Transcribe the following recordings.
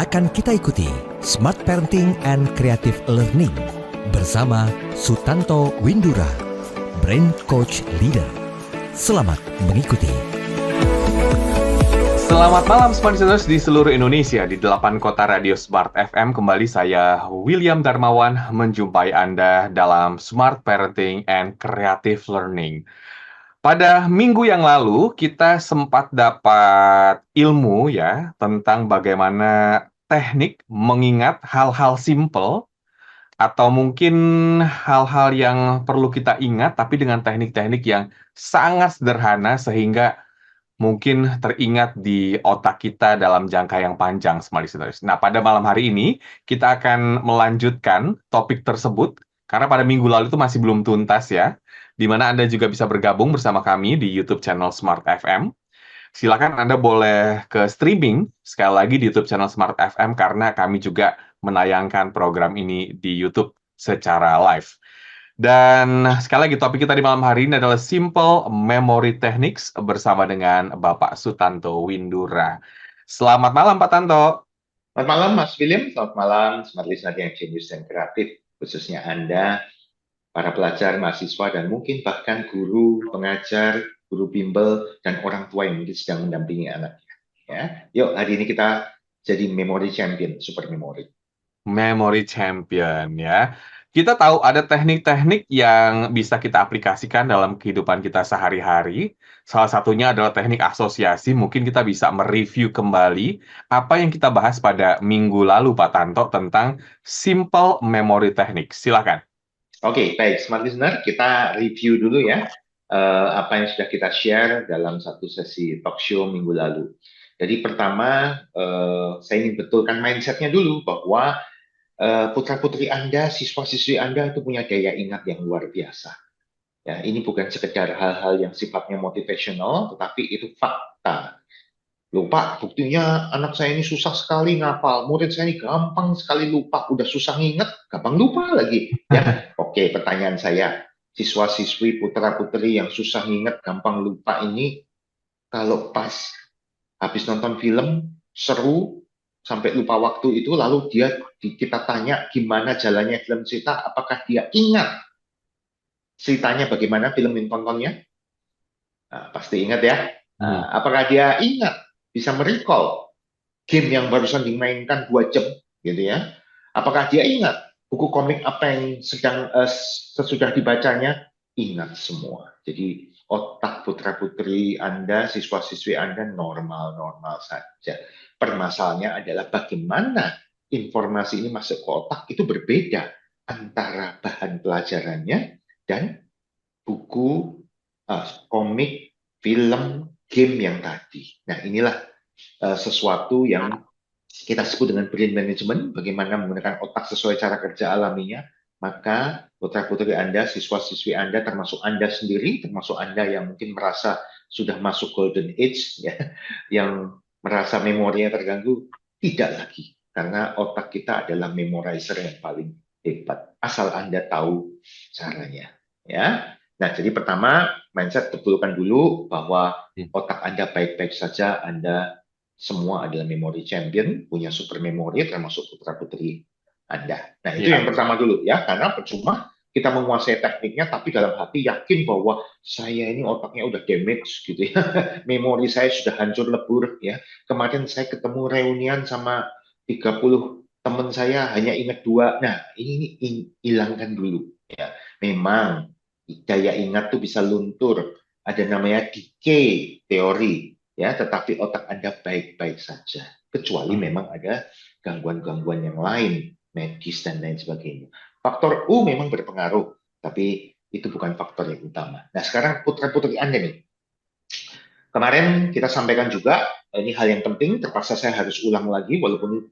Akan kita ikuti Smart Parenting and Creative Learning bersama Sutanto Windura, Brain Coach Leader. Selamat mengikuti. Selamat malam Smart Listeners di seluruh Indonesia. Di 8 kota radio Smart FM, kembali saya William Darmawan menjumpai Anda dalam Smart Parenting and Creative Learning. Pada minggu yang lalu, kita sempat dapat ilmu ya tentang bagaimana teknik mengingat hal-hal simple atau mungkin hal-hal yang perlu kita ingat tapi dengan teknik-teknik yang sangat sederhana sehingga mungkin teringat di otak kita dalam jangka yang panjang, Smart Listeners. Nah, pada malam hari ini kita akan melanjutkan topik tersebut karena pada minggu lalu itu masih belum tuntas ya, di mana Anda juga bisa bergabung bersama kami di YouTube channel Smart FM. Silakan Anda boleh ke streaming sekali lagi di YouTube channel Smart FM karena kami juga menayangkan program ini di YouTube secara live. Dan sekali lagi topik kita di malam hari ini adalah Simple Memory Techniques bersama dengan Bapak Sutanto Windura. Selamat malam Pak Tanto. Selamat malam Mas William, selamat malam Smart Listener yang genius dan kreatif, khususnya Anda, para pelajar, mahasiswa, dan mungkin bahkan guru, pengajar, guru bimbel, dan orang tua yang mungkin sedang mendampingi anaknya. Ya, yuk hari ini kita jadi memory champion, super memory. Memory champion ya. Kita tahu ada teknik-teknik yang bisa kita aplikasikan dalam kehidupan kita sehari-hari. Salah satunya adalah teknik asosiasi. Mungkin kita bisa mereview kembali apa yang kita bahas pada minggu lalu, Pak Tanto, tentang simple memory technique. Silakan. Oke, baik. Smart Listener, kita review dulu ya apa yang sudah kita share dalam satu sesi talk show minggu lalu. Jadi pertama, saya ingin betulkan mindset-nya dulu bahwa putra-putri Anda, siswa-siswi Anda itu punya daya ingat yang luar biasa. Ya, ini bukan sekedar hal-hal yang sifatnya motivational, tetapi itu fakta. Loh Pak, buktinya anak saya ini susah sekali ngapal, murid saya ini gampang sekali lupa, udah susah nginget, gampang lupa lagi. Ya, oke, pertanyaan saya, siswa-siswi, putra-putri yang susah nginget, gampang lupa ini, kalau pas habis nonton film, seru, sampai lupa waktu itu, lalu kita tanya gimana jalannya film cerita, apakah dia ingat ceritanya bagaimana film yang tontonnya? Nah, pasti ingat ya. Nah, apakah dia ingat, bisa merecall game yang barusan dimainkan 2 jam, gitu ya? Apakah dia ingat buku komik apa yang sesudah dibacanya? Ingat semua. Jadi otak putra-putri Anda, siswa-siswi Anda normal-normal saja. Permasalahannya adalah bagaimana informasi ini masuk ke otak itu berbeda antara bahan pelajarannya dan buku, komik, film, game yang tadi. Nah, inilah sesuatu yang kita sebut dengan brain management, bagaimana menggunakan otak sesuai cara kerja alaminya. Maka putra-putri Anda, siswa-siswi Anda, termasuk Anda sendiri, termasuk Anda yang mungkin merasa sudah masuk golden age, ya, yang merasa memorinya terganggu, tidak lagi. Karena otak kita adalah memorizer yang paling hebat. Asal Anda tahu caranya. Ya. Nah, jadi pertama, mindset betulkan dulu bahwa otak Anda baik-baik saja, Anda semua adalah memory champion, punya super memory, termasuk putra-putri Anda. Nah, itu yang pertama dulu ya, karena percuma kita menguasai tekniknya, tapi dalam hati yakin bahwa saya ini otaknya udah damage gitu ya, memori saya sudah hancur lebur ya. Kemarin saya ketemu reunian sama 30 teman saya, hanya ingat 2. Nah, ini hilangkan dulu ya. Memang daya ingat tuh bisa luntur, ada namanya decay teori ya, tetapi otak Anda baik-baik saja, kecuali memang ada gangguan-gangguan yang lain, medis dan lain sebagainya. Faktor U memang berpengaruh, tapi itu bukan faktor yang utama. Nah, sekarang putra-putri Anda nih. Kemarin kita sampaikan juga, ini hal yang penting, terpaksa saya harus ulang lagi, walaupun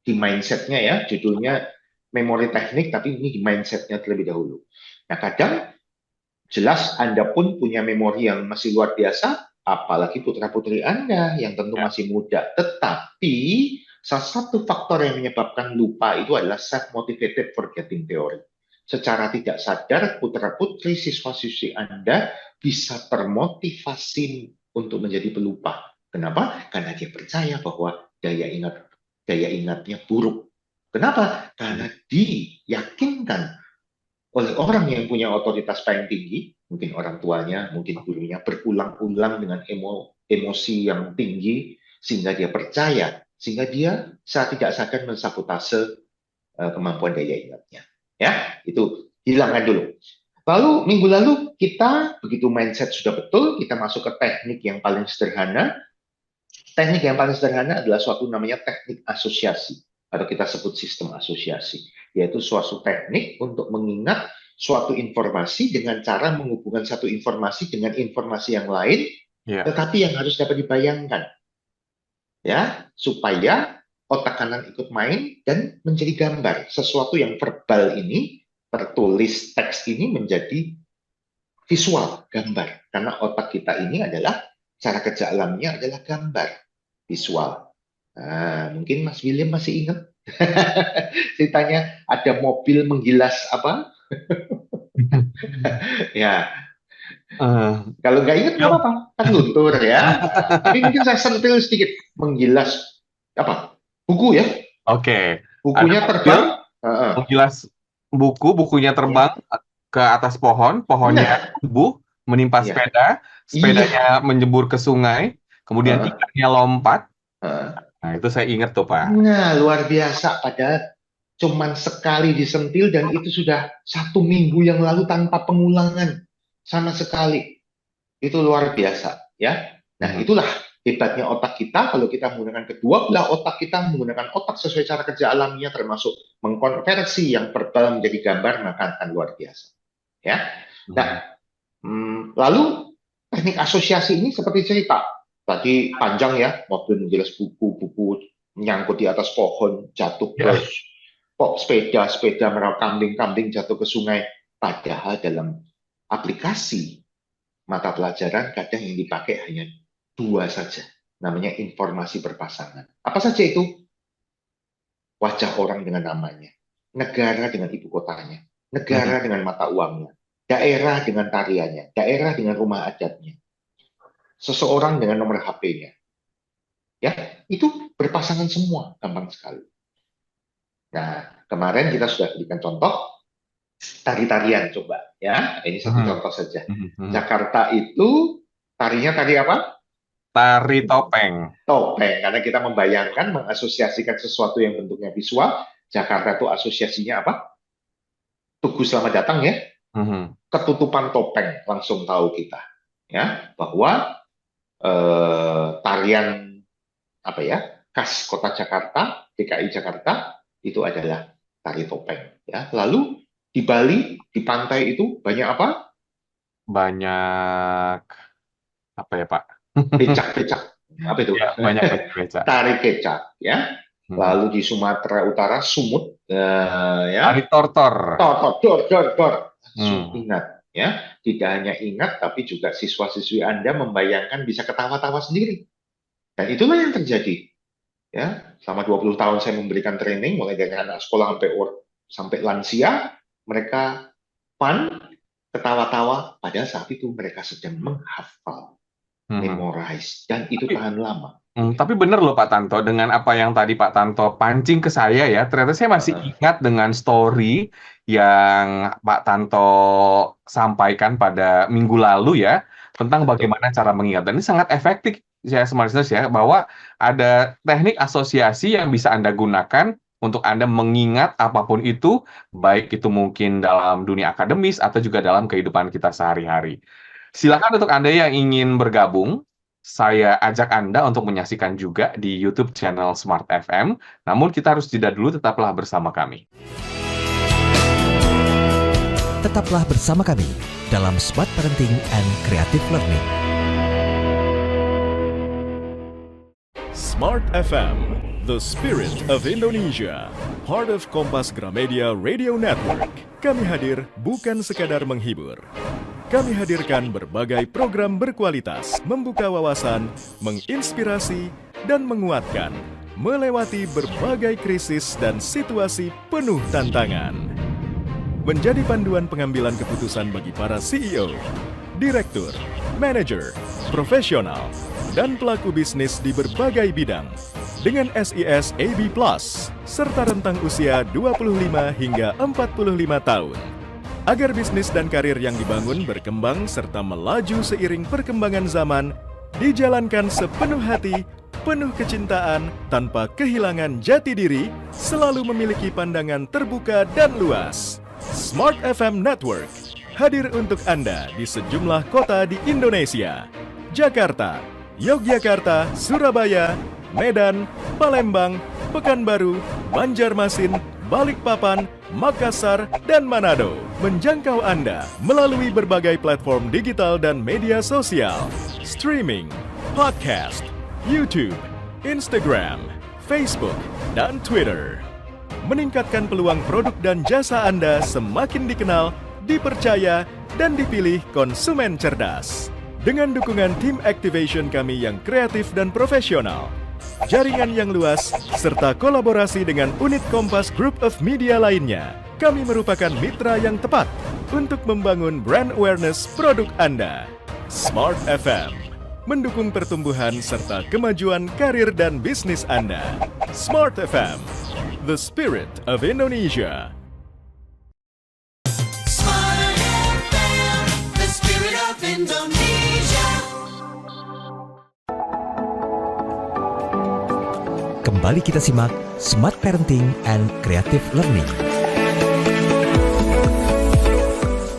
di mindset-nya ya, judulnya memori teknik, tapi ini di mindset-nya terlebih dahulu. Nah, kadang jelas Anda pun punya memori yang masih luar biasa, apalagi putra-putri Anda yang tentu masih muda. Tetapi salah satu faktor yang menyebabkan lupa itu adalah self-motivated forgetting theory. Secara tidak sadar, putra-putri siswa-siswi Anda bisa termotivasi untuk menjadi pelupa. Kenapa? Karena dia percaya bahwa daya ingat daya ingatnya buruk. Kenapa? Karena diyakinkan oleh orang yang punya otoritas paling tinggi, mungkin orang tuanya, mungkin gurunya, berulang-ulang dengan emosi yang tinggi, sehingga dia percaya, sehingga dia saat tidak sadar mensabotase kemampuan daya ingatnya. Ya, itu hilangkan dulu. Lalu minggu lalu kita, begitu mindset sudah betul, kita masuk ke teknik yang paling sederhana. Teknik yang paling sederhana adalah suatu namanya teknik asosiasi, atau kita sebut sistem asosiasi, yaitu suatu teknik untuk mengingat suatu informasi dengan cara menghubungkan satu informasi dengan informasi yang lain, tetapi yang harus dapat dibayangkan, ya, supaya otak kanan ikut main dan menjadi gambar. Sesuatu yang verbal ini, tertulis teks ini menjadi visual, gambar, karena otak kita ini adalah cara kerja alamnya adalah gambar, visual. Nah, mungkin Mas William masih ingat ceritanya ada mobil menggilas apa? Ya, kalau nggak ingat nggak apa-apa, kan luntur ya. Tapi mungkin saya sentil sedikit, menggilas apa? Buku ya? Oke. Bukunya terbang. Menggilas bukunya terbang ke atas pohonnya tumbuh menimpa sepedanya menjebur ke sungai, kemudian ikannya lompat. Nah, itu saya ingat tuh, Pak. Nah, luar biasa. Padahal cuman sekali disentil dan itu sudah 1 minggu yang lalu tanpa pengulangan sama sekali. Itu luar biasa, ya. Nah, itulah hebatnya otak kita. Kalau kita menggunakan kedua belah otak kita, menggunakan otak sesuai cara kerja alamiah, termasuk mengkonversi yang verbal menjadi gambar, maka akan luar biasa, ya. Nah, lalu teknik asosiasi ini seperti cerita tadi panjang ya, mobil menggilas buku nyangkut di atas pohon, jatuh ke sepeda merawat kambing jatuh ke sungai. Padahal dalam aplikasi mata pelajaran kadang yang dipakai hanya 2 saja, namanya informasi berpasangan. Apa saja itu? Wajah orang dengan namanya, negara dengan ibu kotanya, negara dengan mata uangnya, daerah dengan tariannya, daerah dengan rumah adatnya, seseorang dengan nomor HP-nya. Ya, itu berpasangan semua, gampang sekali. Nah, kemarin kita sudah berikan contoh tari-tarian, coba ya. Ini satu contoh saja. Jakarta itu tarinya tari apa? Tari topeng. Topeng, karena kita membayangkan, mengasosiasikan sesuatu yang bentuknya visual. Jakarta itu asosiasinya apa? Tugu Selamat Datang ya. Ketutupan topeng, langsung tahu kita ya bahwa tarian apa ya khas kota Jakarta, DKI Jakarta itu adalah tari topeng ya. Lalu di Bali, di pantai itu banyak apa? Banyak apa ya, Pak? Becak-becak. Apa itu? Ya, banyak becak. Tari kecak ya. Lalu di Sumatera Utara sumut ya. Tari tortor. Dor. Ingat ya, tidak hanya ingat tapi juga siswa-siswi Anda membayangkan bisa ketawa-tawa sendiri. Dan itulah yang terjadi. Ya, selama 20 tahun saya memberikan training mulai dari anak sekolah sampai lansia, mereka fun, ketawa-tawa, padahal saat itu mereka sedang menghafal, memorize, dan itu tahan lama. Tapi benar loh Pak Tanto, dengan apa yang tadi Pak Tanto pancing ke saya ya, ternyata saya masih ingat dengan story yang Pak Tanto sampaikan pada minggu lalu ya, tentang bagaimana cara mengingat. Dan ini sangat efektif ya, Smart Listeners ya, bahwa ada teknik asosiasi yang bisa Anda gunakan untuk Anda mengingat apapun itu, baik itu mungkin dalam dunia akademis atau juga dalam kehidupan kita sehari-hari. Silakan untuk Anda yang ingin bergabung, saya ajak Anda untuk menyaksikan juga di YouTube channel Smart FM. Namun kita harus jeda dulu, tetaplah bersama kami. Tetaplah bersama kami dalam Smart Parenting and Creative Learning. Smart FM, the spirit of Indonesia, part of Kompas Gramedia Radio Network. Kami hadir bukan sekadar menghibur. Kami hadirkan berbagai program berkualitas, membuka wawasan, menginspirasi, dan menguatkan, melewati berbagai krisis dan situasi penuh tantangan. Menjadi panduan pengambilan keputusan bagi para CEO, direktur, manajer, profesional, dan pelaku bisnis di berbagai bidang. dengan SIS AB Plus, serta rentang usia 25 hingga 45 tahun. Agar bisnis dan karir yang dibangun berkembang serta melaju seiring perkembangan zaman, dijalankan sepenuh hati, penuh kecintaan, tanpa kehilangan jati diri, selalu memiliki pandangan terbuka dan luas. Smart FM Network hadir untuk Anda di sejumlah kota di Indonesia. Jakarta, Yogyakarta, Surabaya, Medan, Palembang, Pekanbaru, Banjarmasin, Balikpapan, Makassar, dan Manado. Menjangkau Anda melalui berbagai platform digital dan media sosial, streaming, podcast, YouTube, Instagram, Facebook, dan Twitter. Meningkatkan peluang produk dan jasa Anda semakin dikenal, dipercaya, dan dipilih konsumen cerdas. Dengan dukungan tim activation kami yang kreatif dan profesional, jaringan yang luas, serta kolaborasi dengan unit Kompas Group of Media lainnya, kami merupakan mitra yang tepat untuk membangun brand awareness produk Anda. Smart FM mendukung pertumbuhan serta kemajuan karir dan bisnis Anda. Smart FM, the spirit of Indonesia. Smart FM, the spirit of Indonesia. Kembali kita simak Smart Parenting and Creative Learning.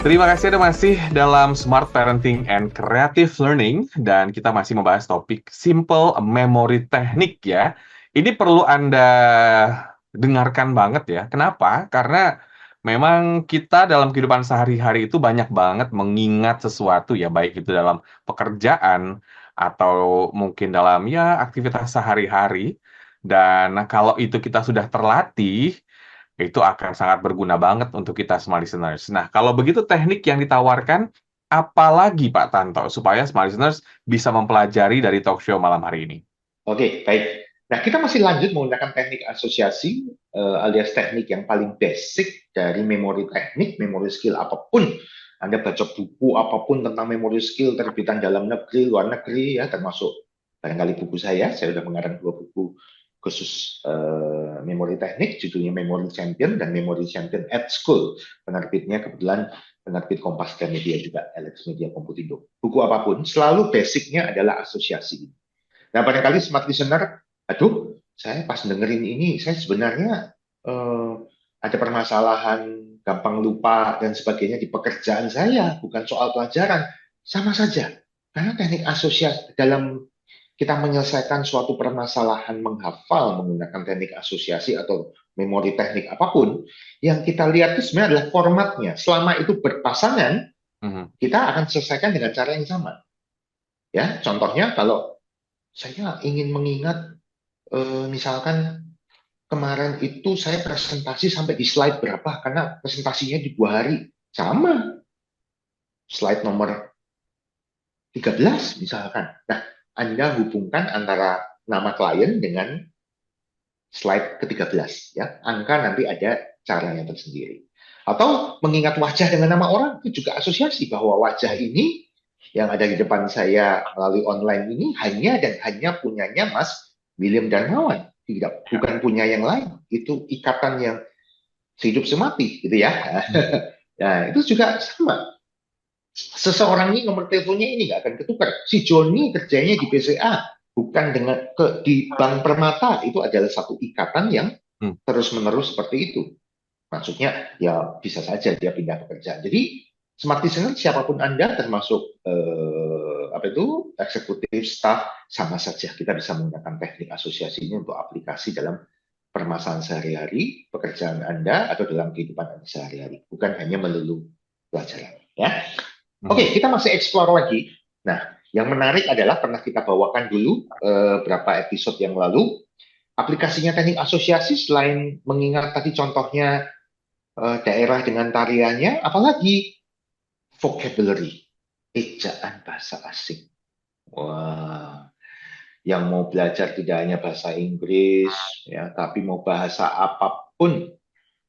Terima kasih Anda masih dalam Smart Parenting and Creative Learning dan kita masih membahas topik Simple Memory Technique ya. Ini perlu Anda dengarkan banget ya. Kenapa? Karena memang kita dalam kehidupan sehari-hari itu banyak banget mengingat sesuatu ya, baik itu dalam pekerjaan atau mungkin dalam ya aktivitas sehari-hari. Dan kalau itu kita sudah terlatih, itu akan sangat berguna banget untuk kita smart listeners. Nah, kalau begitu teknik yang ditawarkan, apalagi Pak Tanto, supaya smart listeners bisa mempelajari dari talk show malam hari ini? Oke, baik. Nah, kita masih lanjut menggunakan teknik asosiasi alias teknik yang paling basic dari memori teknik, memori skill apapun. Anda baca buku apapun tentang memori skill terbitan dalam negeri, luar negeri, ya termasuk barangkali buku saya sudah mengarang 2 buku khusus memori teknik, judulnya Memory Champion dan Memory Champion at School. Penerbitnya kebetulan penerbit Kompas Gramedia juga, Alex Media Komputindo. Buku apapun, selalu basicnya adalah asosiasi. Nah, barangkali smart listener, aduh, saya pas dengerin ini, saya sebenarnya ada permasalahan, gampang lupa, dan sebagainya di pekerjaan saya, bukan soal pelajaran. Sama saja, karena teknik asosiasi dalam kita menyelesaikan suatu permasalahan menghafal menggunakan teknik asosiasi atau memori teknik apapun, yang kita lihat itu sebenarnya adalah formatnya. Selama itu berpasangan, kita akan selesaikan dengan cara yang sama. Ya, contohnya kalau saya ingin mengingat, misalkan kemarin itu saya presentasi sampai di slide berapa, karena presentasinya di 2 hari. Sama. Slide nomor 13 misalkan. Nah, Anda hubungkan antara nama klien dengan slide ke-13. Ya. Angka nanti ada caranya tersendiri. Atau mengingat wajah dengan nama orang, itu juga asosiasi bahwa wajah ini yang ada di depan saya melalui online ini hanya dan hanya punyanya Mas William Darmawan. Bukan punya yang lain. Itu ikatan yang sehidup semati. Gitu ya. Nah, itu juga sama. Seseorang ini nomor teleponnya ini nggak akan ketukar. Si Joni kerjanya di BCA, bukan di Bank Permata. Itu adalah satu ikatan yang terus-menerus seperti itu. Maksudnya ya bisa saja dia pindah pekerjaan. Jadi smart listener siapapun Anda, termasuk eksekutif, staff, sama saja kita bisa menggunakan teknik asosiasi ini untuk aplikasi dalam permasalahan sehari-hari, pekerjaan Anda atau dalam kehidupan Anda sehari-hari. Bukan hanya melulu pelajaran. Ya. Oke, kita masih explore lagi. Nah, yang menarik adalah pernah kita bawakan dulu beberapa episode yang lalu. Aplikasinya teknik asosiasi selain mengingat tadi contohnya daerah dengan tariannya, apalagi vocabulary, ejaan bahasa asing. Wah, yang mau belajar tidak hanya bahasa Inggris, ya, tapi mau bahasa apapun,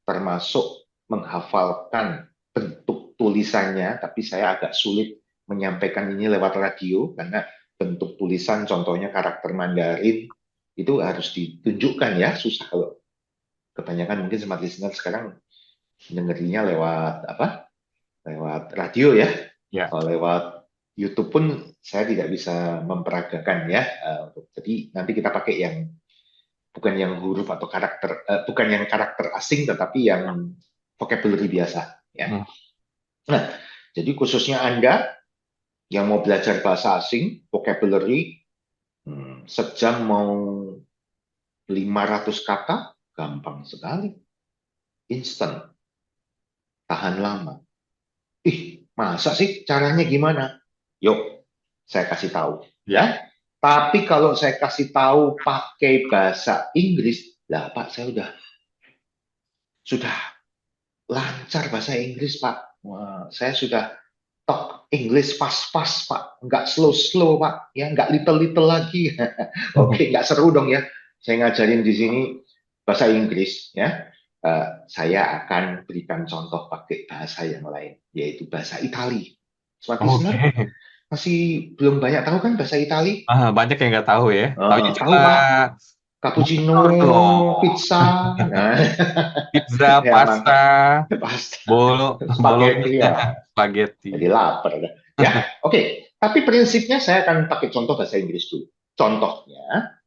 termasuk menghafalkan bentuk tulisannya, tapi saya agak sulit menyampaikan ini lewat radio karena bentuk tulisan contohnya karakter Mandarin Itu harus ditunjukkan ya, susah kalau kebanyakan mungkin smart listener sekarang dengerinnya lewat apa? Lewat radio ya. Ya. Kalau lewat YouTube pun saya tidak bisa memperagakan ya. Jadi nanti kita pakai yang bukan yang huruf atau karakter, bukan yang karakter asing, tetapi yang vocabulary biasa. Ya. Nah, jadi khususnya Anda yang mau belajar bahasa asing, vocabulary, sejam mau 500 kata, gampang sekali. Instan. Tahan lama. Masa sih caranya gimana? Yuk, saya kasih tahu. Ya. Tapi kalau saya kasih tahu pakai bahasa Inggris, lah Pak, saya sudah lancar bahasa Inggris, Pak. Wah, saya sudah talk English pas-pas, Pak. Nggak slow-slow, Pak. Ya, nggak little-little lagi. Oke, nggak seru dong ya. Saya ngajarin di sini bahasa Inggris, ya. Saya akan berikan contoh pakai bahasa yang lain, yaitu bahasa Itali. Smart listener, masih belum banyak tahu kan bahasa Itali? Banyak yang nggak tahu ya. Taunya Tahu, cuma Pak. Cappuccino, pizza, nah, pizza, ya, pasta, pasta, spaghetti. spaghetti. Jadi lapar. Ya, oke. Tapi prinsipnya saya akan pakai contoh bahasa Inggris dulu. Contohnya,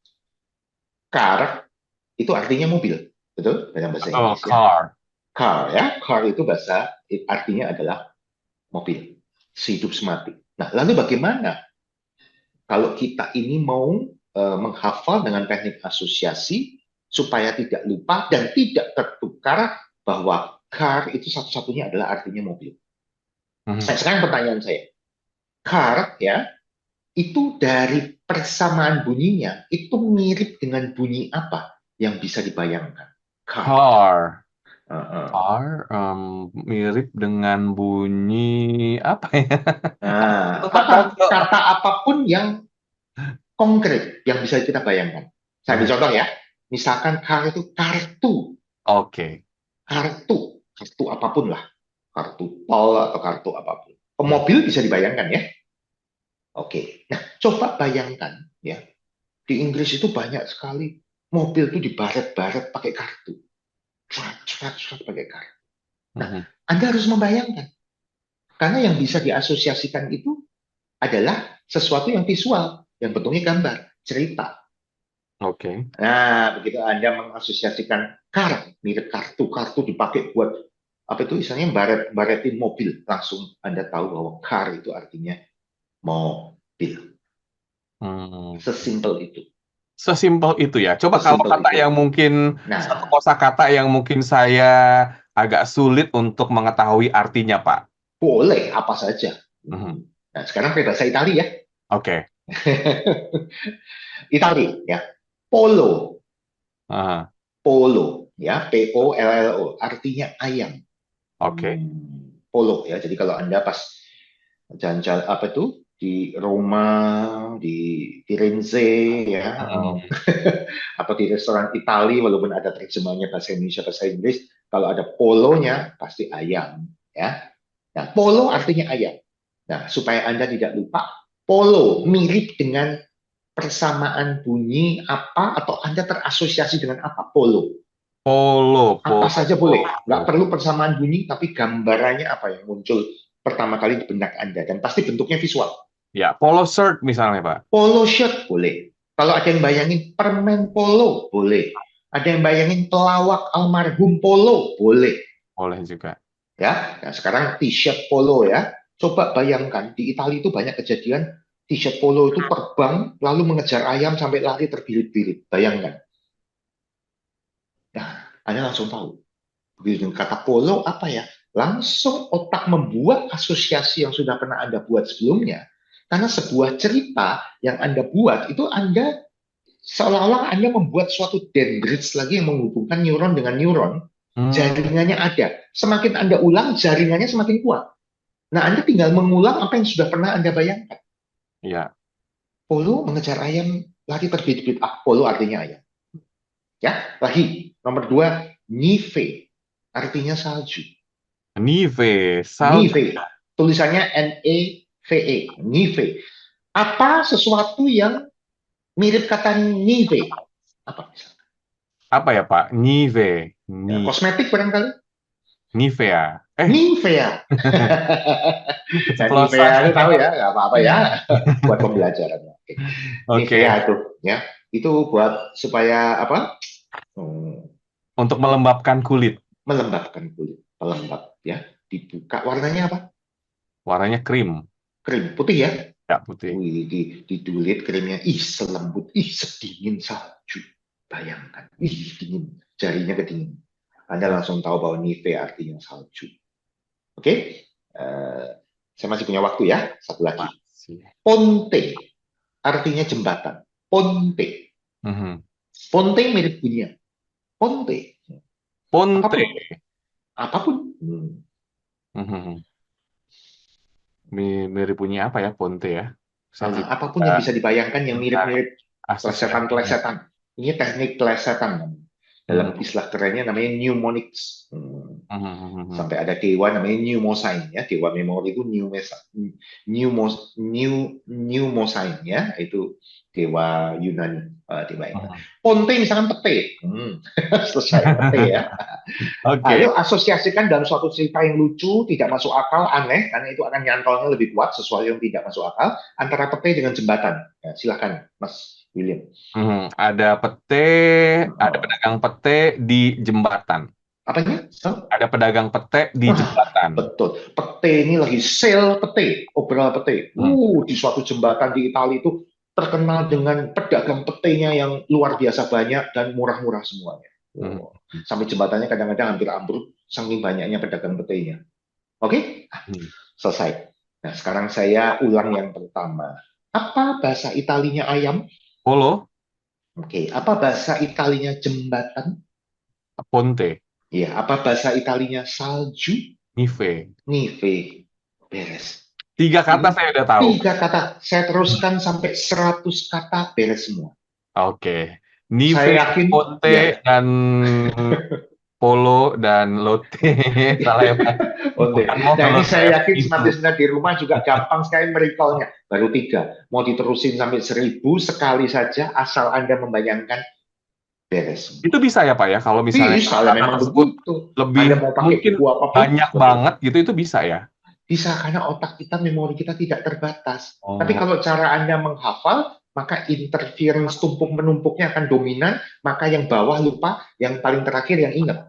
car itu artinya mobil, betul? Dalam bahasa Inggris. Car ya, car itu artinya adalah mobil, hidup semati. Nah, lalu bagaimana kalau kita ini mau menghafal dengan teknik asosiasi supaya tidak lupa dan tidak tertukar bahwa car itu satu-satunya adalah artinya mobil. Nah, sekarang pertanyaan saya, car ya itu dari persamaan bunyinya itu mirip dengan bunyi apa yang bisa dibayangkan? Car. Mirip dengan bunyi apa ya? Kata apapun yang konkret yang bisa kita bayangkan. Saya ambil contoh ya. Misalkan car itu kartu. Oke. Kartu apapun lah. Kartu tol atau kartu apapun. Mobil bisa dibayangkan ya. Oke. Nah, coba bayangkan ya. Di Inggris itu banyak sekali mobil itu dibaret-baret pakai kartu. Curat pakai kartu. Nah, Anda harus membayangkan. Karena yang bisa diasosiasikan itu adalah sesuatu yang visual, yang bentuknya gambar, cerita. Oke. Nah, begitu Anda mengasosiasikan car, mirip kartu dipakai buat apa itu istilahnya baretin mobil, langsung Anda tahu bahwa car itu artinya mobil. Sesimpel itu. Sesimpel itu ya. Coba kalau kata itu. Yang mungkin satu kosakata yang mungkin saya agak sulit untuk mengetahui artinya, Pak. Boleh, apa saja. Nah, sekarang pakai bahasa Italia ya. Oke. Italia ya. Polo. Polo ya, Pollo, artinya ayam. Oke. Polo ya. Jadi kalau Anda pas jalan-jalan apa itu di Roma, di Firenze ya, atau di restoran Itali walaupun ada terjemahnya bahasa Indonesia bahasa Inggris, kalau ada polonya pasti ayam ya. Nah, polo artinya ayam. Nah, supaya Anda tidak lupa, polo mirip dengan persamaan bunyi apa atau Anda terasosiasi dengan apa? Polo. Apa saja boleh. Nggak perlu persamaan bunyi, tapi gambarannya apa yang muncul pertama kali di benak Anda. Dan pasti bentuknya visual. Ya, polo shirt misalnya, Pak. Polo shirt boleh. Kalau ada yang bayangin permen polo, boleh. Ada yang bayangin pelawak almarhum polo, boleh. Boleh juga. Ya, nah sekarang t-shirt polo ya. Coba bayangkan, di Italia itu banyak kejadian t-shirt polo itu terbang, lalu mengejar ayam sampai lari terbirit-birit. Bayangkan. Nah, Anda langsung tahu. Begitu kata polo apa ya? Langsung otak membuat asosiasi yang sudah pernah Anda buat sebelumnya. Karena sebuah cerita yang Anda buat, itu Anda seolah-olah Anda membuat suatu dendrites lagi yang menghubungkan neuron dengan neuron. Jaringannya ada. Semakin Anda ulang, jaringannya semakin kuat. Nah, Anda tinggal mengulang apa yang sudah pernah Anda bayangkan. Iya. Polo mengejar ayam lari terbit-bit. Polo artinya ayam. Ya, lagi. Nomor 2, nive. Artinya salju. Nive, salju. Nive. Tulisannya N-E-V-E. Nive. Apa sesuatu yang mirip kata nive? Apa misalnya? Apa ya Pak? Ya, kosmetik barangkali? Nivea. Nivea. Dan Nivea itu tahu ya, nggak apa-apa ya, buat pembelajaran. Oke. Oke. Nivea itu, ya, itu buat supaya apa? Untuk melembabkan kulit. Melembabkan kulit, pelembab, ya. Dibuka, warnanya apa? Warnanya krim. Krim putih ya. Ya, putih. Wih, didulit krimnya, selembut, sedingin salju. Bayangkan, dingin, jarinya kedingin. Anda langsung tahu bahwa Nivea artinya salju. Oke, saya masih punya waktu ya, satu lagi. Ponte, artinya jembatan. Ponte. Ponte mirip bunyinya. Ponte. Ponte. Apapun. Mirip bunyi apa ya, ponte ya? Apapun yang bisa dibayangkan yang mirip-mirip plesetan-plesetan. Ini teknik plesetan. Dalam istilah kerennya namanya mnemonics. Sampai ada dewa namanya mnemosyne ya, dewa memori itu mnemosyne ya, itu dewa Yunani, dewa yang. Ponte misalkan pete. Selesai pete ya. Ayo asosiasikan dalam suatu cerita yang lucu, tidak masuk akal, aneh, karena itu akan nyantolnya lebih kuat sesuatu yang tidak masuk akal, antara pete dengan jembatan. Ya, silakan Mas William. Ada pete, ada pedagang pete di jembatan. Apanya? Ada pedagang pete di jembatan. Betul. Pete ini lagi sale pete, obral pete. Di suatu jembatan di Italia itu terkenal dengan pedagang petenya yang luar biasa banyak dan murah-murah semuanya. Sampai jembatannya kadang-kadang hampir ambruk, saking banyaknya pedagang petenya. Oke? Selesai. Nah, sekarang saya ulang yang pertama. Apa bahasa Italinya ayam? Polo. Oke. Apa bahasa Italinya jembatan? Ponte. Iya. Apa bahasa Italinya salju? Nive. Beres. 3 kata saya udah tahu. 3 kata. Saya teruskan sampai 100 kata, beres semua. Oke. Nive, Saya yakin, ponte, ya. dan polo, dan lotte. Salah ya, Pak? Ponte. Nah, ini saya yakin smart listener di rumah juga gampang sekali merecall-nya. Baru 3. Mau diterusin sampai 1000 sekali saja, asal Anda membayangkan, beres. Itu bisa ya Pak ya, kalau misalnya bisa, memang begitu. lebih Anda mau pakai mungkin apapun, banyak banget gitu, itu bisa ya? Bisa, karena otak kita, memori kita tidak terbatas. Tapi kalau cara Anda menghafal, maka interference tumpuk menumpuknya akan dominan, maka yang bawah lupa, yang paling terakhir yang ingat.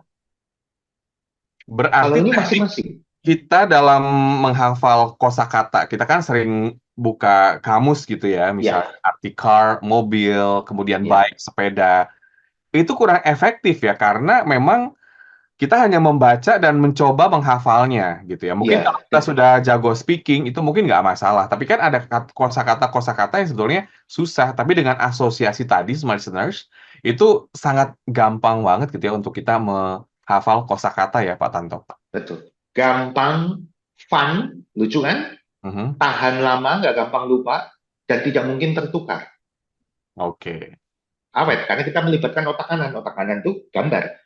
Berarti kalau ini masing-masing. Kita dalam menghafal kosakata, kita kan sering buka kamus gitu ya, misalnya arti car, mobil, kemudian bike, sepeda. Itu kurang efektif ya, karena memang kita hanya membaca dan mencoba menghafalnya gitu ya. Mungkin kalau kita sudah jago speaking, itu mungkin nggak masalah. Tapi kan ada kosakata-kosakata yang sebetulnya susah. Tapi dengan asosiasi tadi, smart listeners, itu sangat gampang banget gitu ya untuk kita menghafal kosakata ya Pak Tanto. Betul. Gampang, fun, lucu kan? Tahan lama, nggak gampang lupa, dan tidak mungkin tertukar. Oke. Awet, karena kita melibatkan otak kanan. Otak kanan itu gambar.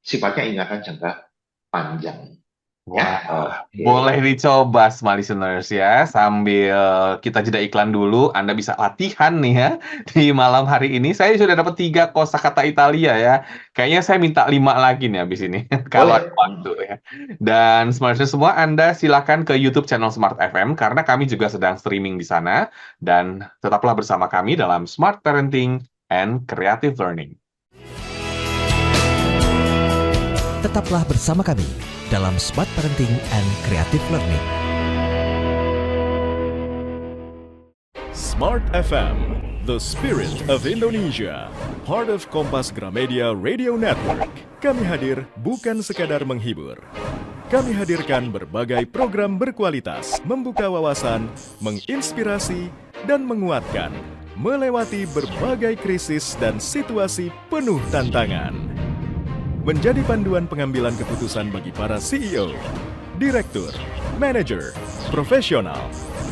Sifatnya ingatan jangka panjang. Wah, boleh dicoba smart listeners ya, sambil kita jeda iklan dulu. Anda bisa latihan nih ya di malam hari ini. Saya sudah dapat 3 kosakata Italia ya. Kayaknya saya minta 5 lagi nih habis ini kalau ada waktu ya. Dan smart listeners semua, Anda silakan ke YouTube channel Smart FM karena kami juga sedang streaming di sana, dan tetaplah bersama kami dalam Smart Parenting and Creative Learning. Tetaplah bersama kami dalam Smart Parenting and Creative Learning. Smart FM, the spirit of Indonesia, part of Kompas Gramedia Radio Network. Kami hadir bukan sekadar menghibur. Kami hadirkan berbagai program berkualitas, membuka wawasan, menginspirasi, dan menguatkan, melewati berbagai krisis dan situasi penuh tantangan. Menjadi panduan pengambilan keputusan bagi para CEO, direktur, manajer, profesional,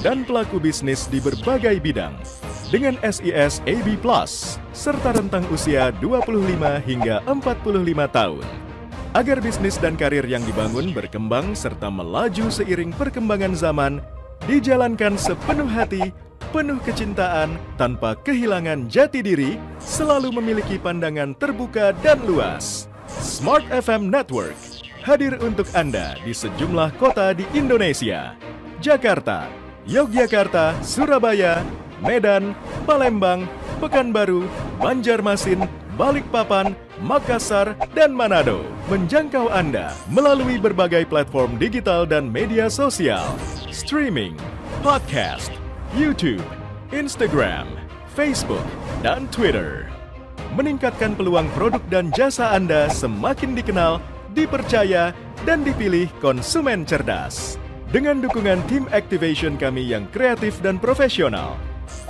dan pelaku bisnis di berbagai bidang dengan SIS AB+, serta rentang usia 25 hingga 45 tahun. Agar bisnis dan karir yang dibangun berkembang serta melaju seiring perkembangan zaman, dijalankan sepenuh hati penuh kecintaan tanpa kehilangan jati diri, selalu memiliki pandangan terbuka dan luas. Smart FM Network hadir untuk Anda di sejumlah kota di Indonesia. Jakarta, Yogyakarta, Surabaya, Medan, Palembang, Pekanbaru, Banjarmasin, Balikpapan, Makassar, dan Manado. Menjangkau Anda melalui berbagai platform digital dan media sosial, streaming, podcast, YouTube, Instagram, Facebook, dan Twitter. Meningkatkan peluang produk dan jasa Anda semakin dikenal, dipercaya, dan dipilih konsumen cerdas. Dengan dukungan tim activation kami yang kreatif dan profesional,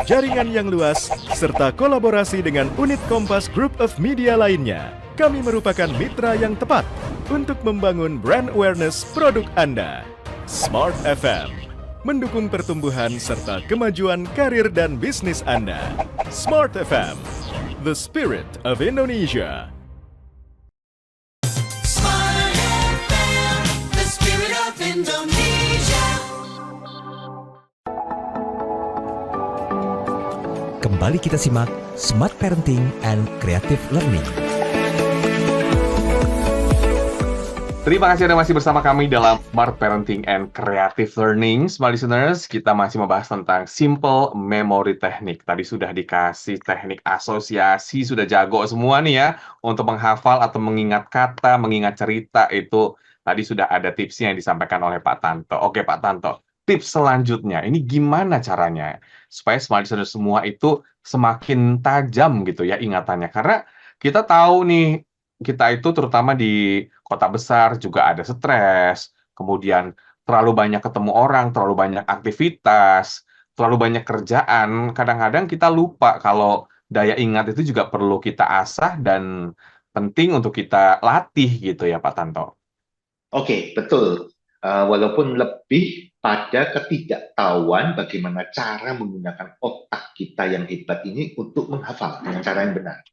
jaringan yang luas, serta kolaborasi dengan unit Kompas Group of Media lainnya, kami merupakan mitra yang tepat untuk membangun brand awareness produk Anda. Smart FM mendukung pertumbuhan serta kemajuan karir dan bisnis Anda. Smart FM, the spirit of Indonesia. Smart FM, the spirit of Indonesia. Kembali kita simak Smart Parenting and Creative Learning. Terima kasih Anda masih bersama kami dalam Smart Parenting and Creative Learning. Smart listeners, kita masih membahas tentang simple memory technique. Tadi sudah dikasih teknik asosiasi, sudah jago semua nih ya untuk menghafal atau mengingat kata, mengingat cerita. Itu tadi sudah ada tipsnya yang disampaikan oleh Pak Tanto. Oke Pak Tanto, tips selanjutnya ini gimana caranya supaya smart listeners semua itu semakin tajam gitu ya ingatannya. Karena kita tahu nih, kita itu terutama di kota besar juga ada stres, kemudian terlalu banyak ketemu orang, terlalu banyak aktivitas, terlalu banyak kerjaan. Kadang-kadang kita lupa kalau daya ingat itu juga perlu kita asah dan penting untuk kita latih gitu ya Pak Tanto. Oke, betul. Walaupun lebih pada ketidaktahuan bagaimana cara menggunakan otak kita yang hebat ini untuk menghafal dengan cara yang benar.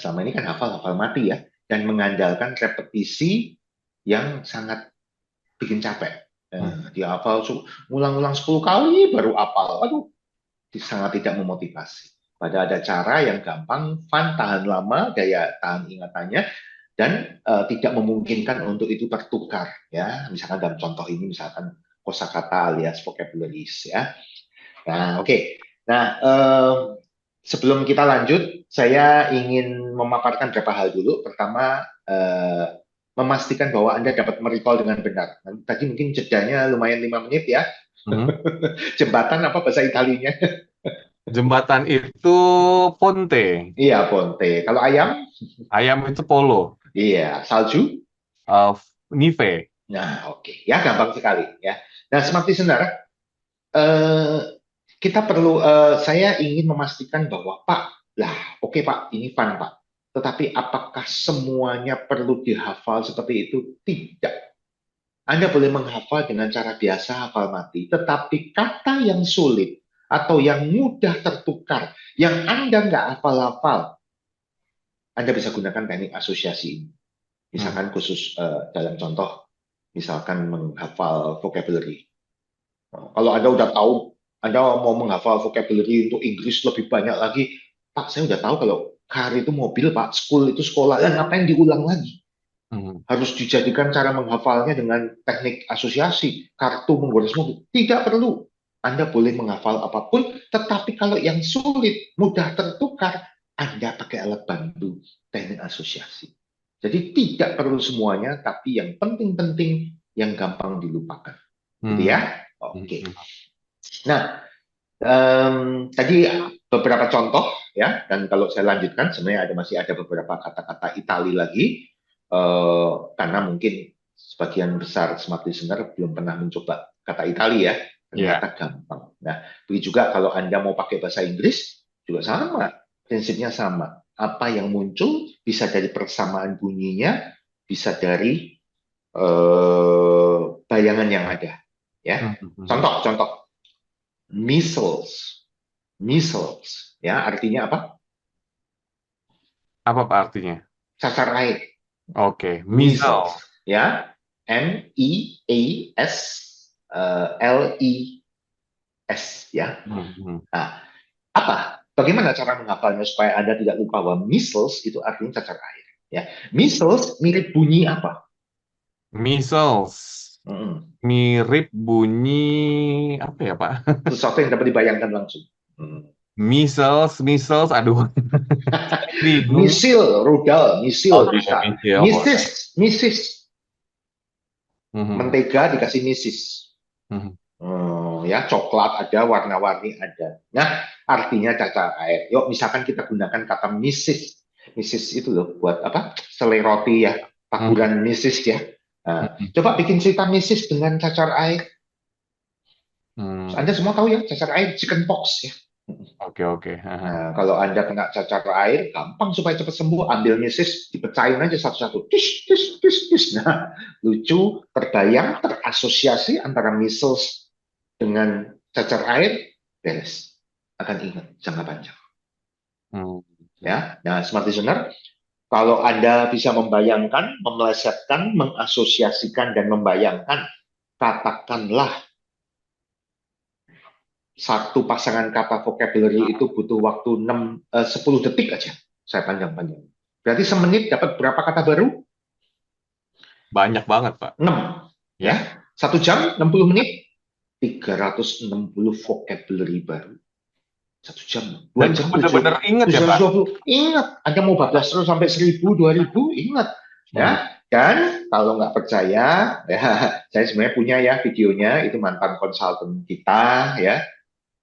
Selama ini kan hafal mati ya, dan mengandalkan repetisi yang sangat bikin capek. Dia hafal ngulang-ngulang 10 kali baru hafal. Aduh, sangat tidak memotivasi. Pada ada cara yang gampang, fun, tahan lama, daya tahan ingatannya, dan tidak memungkinkan untuk itu tertukar. Ya, misalkan dalam contoh ini, misalkan kosakata alias vocabularies. Ya. Nah, oke. Nah, sebelum kita lanjut, saya ingin memaparkan beberapa hal dulu. Pertama, memastikan bahwa Anda dapat merecall dengan benar. Tadi mungkin jedanya lumayan 5 menit ya. Jembatan apa bahasa Italinya? Jembatan itu ponte. Iya, ponte. Kalau ayam? Ayam itu polo. Iya, salju? Nive. Nah, oke. Ya, gampang sekali. Ya. Nah, smart listener, kita perlu, saya ingin memastikan bahwa Pak, oke Pak, ini fun Pak. Tetapi apakah semuanya perlu dihafal seperti itu? Tidak. Anda boleh menghafal dengan cara biasa hafal mati, tetapi kata yang sulit atau yang mudah tertukar, yang Anda nggak hafal-hafal, Anda bisa gunakan teknik asosiasi ini. Misalkan khusus dalam contoh, misalkan menghafal vocabulary. Kalau Anda udah tahu, Anda mau menghafal vocabulary untuk Inggris lebih banyak lagi, Pak, saya udah tahu kalau car itu mobil, Pak, school itu sekolah, ngapain diulang lagi? Harus dijadikan cara menghafalnya dengan teknik asosiasi, kartu menggores mobil. Tidak perlu. Anda boleh menghafal apapun, tetapi kalau yang sulit, mudah tertukar, Anda pakai alat bantu teknik asosiasi. Jadi tidak perlu semuanya, tapi yang penting-penting, yang gampang dilupakan. Gitu ya? Oke. Nah, tadi beberapa contoh ya, dan kalau saya lanjutkan sebenarnya masih ada beberapa kata-kata Itali lagi, karena mungkin sebagian besar smart listener belum pernah mencoba kata Itali ya, ternyata gampang. Nah, begitu juga kalau Anda mau pakai bahasa Inggris juga sama, prinsipnya sama. Apa yang muncul bisa dari persamaan bunyinya, bisa dari bayangan yang ada. Ya, contoh. Measles, ya artinya apa? Apa Pak artinya? Cacar air. Oke, measles. Ya, MEASLE. S ya. Mhm. Nah, apa? Bagaimana cara menghafalnya supaya Anda tidak lupa bahwa measles itu artinya cacar air? Ya, measles mirip bunyi apa? Measles. Mm-mm. Mirip bunyi apa ya, Pak? Sesuatu yang dapat dibayangkan langsung. Mm. Measles, aduh, bingung. Misil, rudal, misil Oke, bisa. misil boleh. Misis, Mhm, mentega dikasih misis. mhm. Ya, coklat ada, warna-warni ada. Nah, artinya cacar air. Yuk, misalkan kita gunakan kata misis. Misis itu loh, buat apa? Selai roti ya, Mhm, taburan misis ya. Nah, mhm, coba bikin cerita misis dengan cacar air. mhm. Anda semua tahu ya, cacar air, chicken pox ya. Oke. Nah, kalau Anda kena cacar air, gampang supaya cepat sembuh. Ambil misis, dipecahin aja satu-satu. Tis, tis, tis, tis. Nah, lucu, terbayang, terasosiasi antara measles dengan cacar air, beres. Akan ingat jangka panjang. Mhm. Ya, nah, smart listener, kalau Anda bisa membayangkan, memelesetkan, mengasosiasikan, dan membayangkan, katakanlah satu pasangan kata vocabulary itu butuh waktu 10 detik aja. Saya panjang-panjang. Berarti semenit dapat berapa kata baru? Banyak banget, Pak. 6. Ya. Ya. 1 jam, 60 menit, 360 vocabulary baru. 1 jam, 2 Dan itu jam, benar-benar inget ya, Pak? 720. Ingat, Anda mau bablas terus sampai 1000, 2000, ingat. Mhm. Ya, dan kalau nggak percaya, ya, saya sebenarnya punya ya videonya, itu mantan konsultan kita, ya,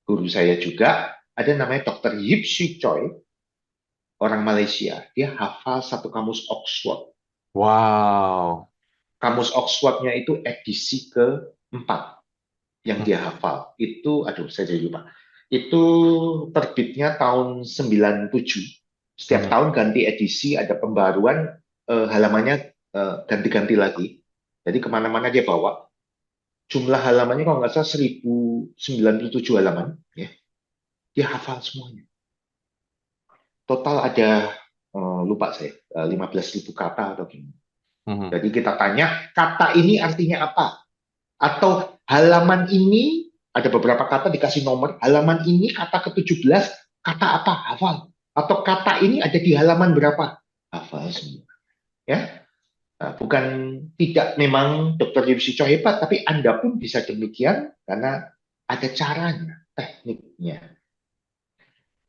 guru saya juga, ada namanya Dr. Yip Siew Choi, orang Malaysia. Dia hafal satu kamus Oxford. Wow. Kamus Oxfordnya itu edisi keempat yang dia hafal. Itu, aduh, saya jadi lupa. Itu terbitnya tahun 97. Setiap Mhm. tahun ganti edisi, ada pembaruan, halamannya ganti-ganti lagi. Jadi kemana-mana dia bawa. Jumlah halamannya kalau nggak salah 1097 halaman. Ya. Dia hafal semuanya. Total ada, lupa saya, 15.000 kata atau gimana. Mhm. Jadi kita tanya, kata ini artinya apa? Atau halaman ini, ada beberapa kata dikasih nomor, halaman ini kata ke-17, kata apa? Hafal. Atau kata ini ada di halaman berapa? Hafal semua. Ya, nah, bukan tidak memang Dr. Yusuf hebat, tapi Anda pun bisa demikian karena ada caranya, tekniknya.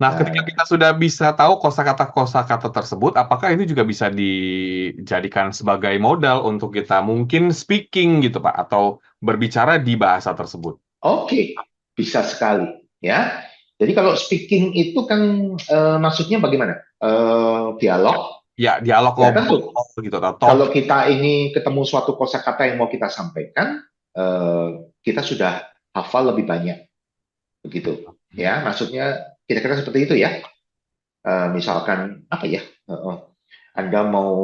Nah, ketika Nah, kita sudah bisa tahu kosakata-kosakata tersebut, apakah itu juga bisa dijadikan sebagai modal untuk kita mungkin speaking gitu, Pak, atau berbicara di bahasa tersebut? oke, bisa sekali. Ya, jadi kalau speaking itu kan maksudnya bagaimana? Dialog, Ya, dialog ya tentu. ngobrol gitu, atau talk. Kalau kita ini ketemu suatu kosakata yang mau kita sampaikan, kita sudah hafal lebih banyak, begitu. Ya, maksudnya kira-kira seperti itu ya. Misalkan apa ya? Anda mau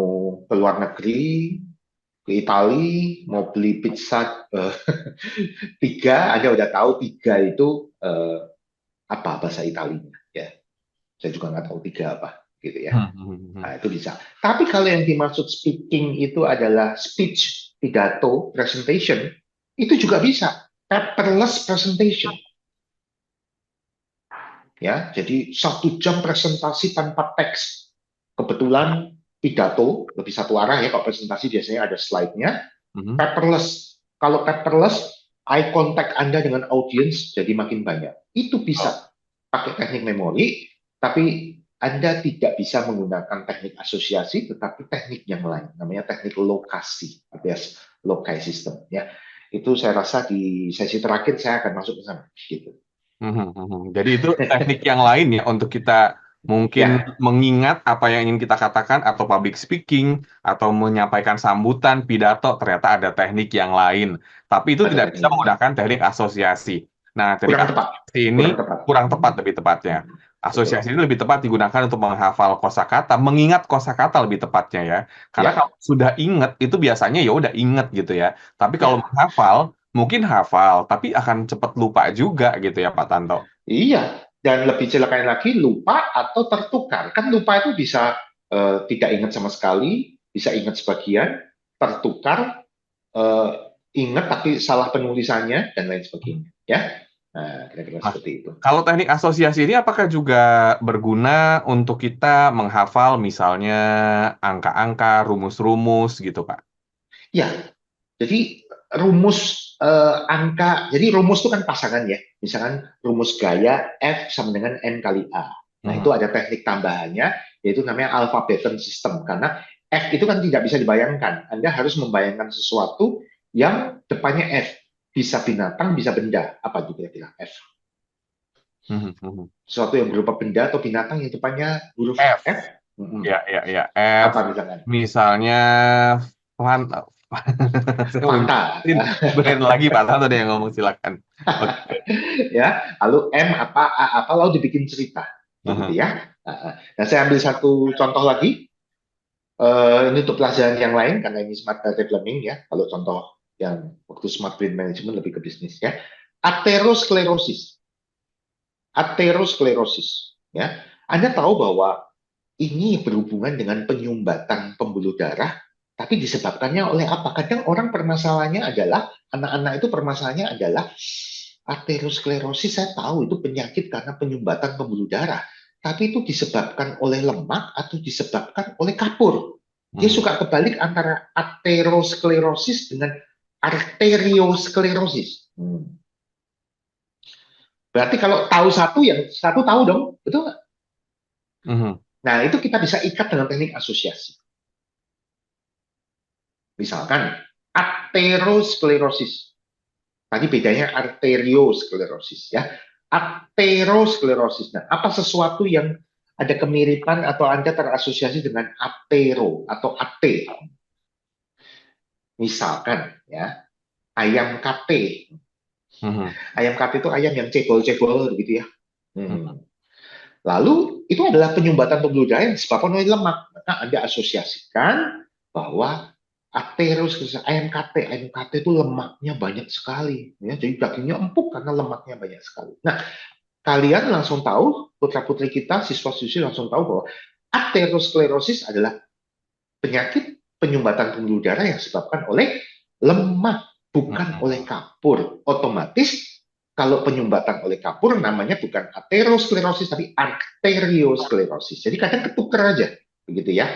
ke luar negeri, ke Itali, mau beli pizza tiga, Anda udah tahu tiga itu apa bahasa Italinya, ya. Saya juga nggak tahu tiga apa, gitu ya. Mhm. Nah, itu bisa. Tapi kalau yang dimaksud speaking itu adalah speech, pidato, presentation, itu juga bisa. Paperless presentation. Ya, jadi 1 jam presentasi tanpa teks. Kebetulan pidato lebih satu arah ya, kalau presentasi biasanya ada slide-nya. Mhm. Paperless. Kalau paperless, eye contact Anda dengan audience jadi makin banyak. Itu Oh. bisa pakai teknik memori, tapi Anda tidak bisa menggunakan teknik asosiasi, tetapi teknik yang lain, namanya teknik lokasi, alias loci system. Ya, itu saya rasa di sesi terakhir saya akan masuk ke sana. Gitu. Jadi itu teknik yang lain ya untuk kita mungkin Ya, mengingat apa yang ingin kita katakan atau public speaking atau menyampaikan sambutan, pidato, ternyata ada teknik yang lain. Tapi itu ada tidak teknik bisa yang lain. menggunakan teknik asosiasi. Nah, teknik Kurang tepat, asosiasi ini kurang tepat. kurang tepat lebih tepatnya. Betul. Asosiasi ini lebih tepat digunakan untuk menghafal kosakata, mengingat kosakata lebih tepatnya ya. Karena Ya, kalau sudah ingat itu biasanya ya udah ingat gitu ya. Tapi kalau ya. menghafal mungkin hafal, tapi akan cepat lupa juga gitu ya Pak Tanto. Iya, dan lebih celakanya lagi lupa atau tertukar. Kan lupa itu bisa tidak ingat sama sekali, bisa ingat sebagian, tertukar, eh, ingat tapi salah penulisannya dan lain sebagainya. Ya, Nah, kira-kira Nah, seperti itu. kalau teknik asosiasi ini apakah juga berguna untuk kita menghafal misalnya angka-angka, rumus-rumus gitu, Pak? Ya, jadi rumus angka, jadi rumus itu kan pasangan ya. Misalkan rumus gaya F sama dengan N kali A. Nah, itu ada teknik tambahannya, yaitu namanya alphabeton system. Karena F itu kan tidak bisa dibayangkan. Anda harus membayangkan sesuatu yang depannya F. Bisa binatang, bisa benda. Apa itu kira-kira F? Sesuatu yang berupa benda atau binatang yang depannya huruf F. F? Mm-mm. Ya, F. Apa misalkan? Misalnya saya mau Fanta. brand lagi Pak Tanto deh yang ngomong, silakan. Oke. Ya, lalu M apa A apa lalu dibikin cerita, begitu ya. Nah, saya ambil satu contoh lagi. Ini untuk pelajaran yang lain karena ini smart creative learning ya. Kalau contoh yang waktu smart brain management lebih ke bisnis ya. Aterosklerosis. Aterosklerosis ya. Anda tahu bahwa ini berhubungan dengan penyumbatan pembuluh darah, tapi disebabkannya oleh apa? Kadang orang permasalahannya adalah, anak-anak itu permasalahannya adalah aterosklerosis. Saya tahu itu penyakit karena penyumbatan pembuluh darah, tapi itu disebabkan oleh lemak atau disebabkan oleh kapur. Dia suka kebalik antara aterosklerosis dengan arteriosklerosis. Berarti kalau tahu satu, yang satu tahu dong, betul nggak? Nah, itu kita bisa ikat dengan teknik asosiasi. Misalkan, aterosklerosis. Tadi bedanya arteriosklerosis ya. Aterosklerosis. Nah, apa sesuatu yang ada kemiripan atau Anda terasosiasi dengan atero atau ate? Misalkan ya, ayam kate. Ayam kate itu ayam yang cebol-cebol gitu ya. Lalu itu adalah penyumbatan pembuluh darah yang disebabkan oleh lemak. Maka Anda asosiasikan bahwa aterosklerosis ayam kate itu lemaknya banyak sekali. Ya, jadi dagingnya empuk karena lemaknya banyak sekali. Nah, kalian langsung tahu, putra-putri kita, siswa-siswi langsung tahu bahwa aterosklerosis adalah penyakit penyumbatan pembuluh darah yang disebabkan oleh lemak, bukan oleh kapur. Otomatis kalau penyumbatan oleh kapur namanya bukan aterosklerosis tapi arteriosklerosis. Jadi kadang ketuker aja, begitu ya.